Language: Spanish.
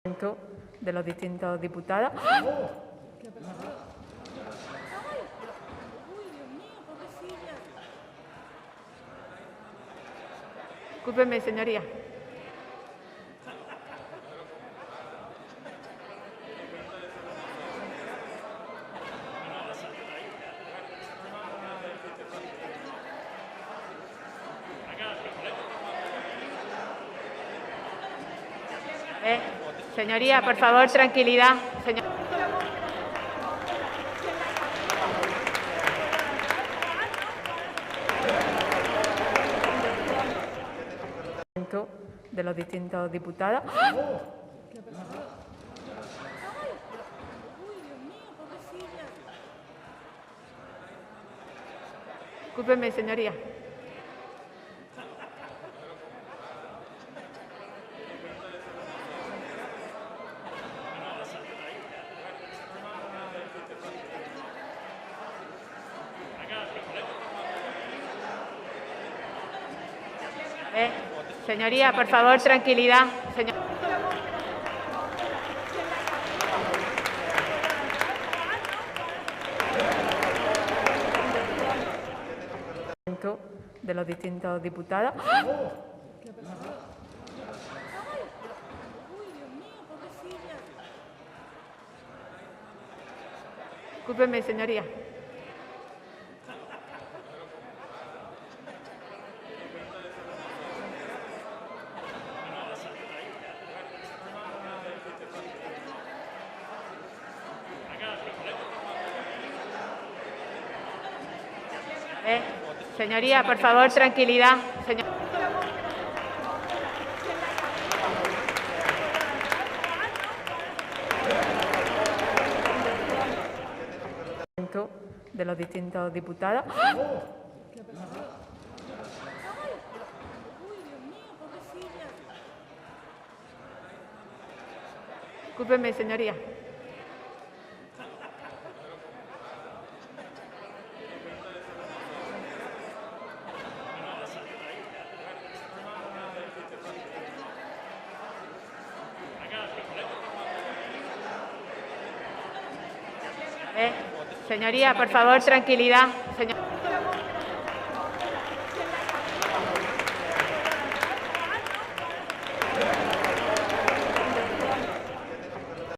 De los distintos diputados. ¿Qué ha pasado? Uy, Dios mío, pobrecilla. Discúlpeme, señoría. Señoría, por favor, tranquilidad. De los distintos diputados. ¿Qué ha pasado? Uy, Dios mío, pobrecilla. Discúlpeme, señoría. Señoría, por favor, tranquilidad. De los distintos diputados. ¿Qué ha pasado? Uy, Dios mío, pobrecilla. Discúlpeme, señoría. Señoría, por favor, tranquilidad. De los distintos diputados. ¿Qué ha pasado? Uy, Dios mío, pobrecilla. Discúlpeme, señoría. Señoría, por favor, tranquilidad.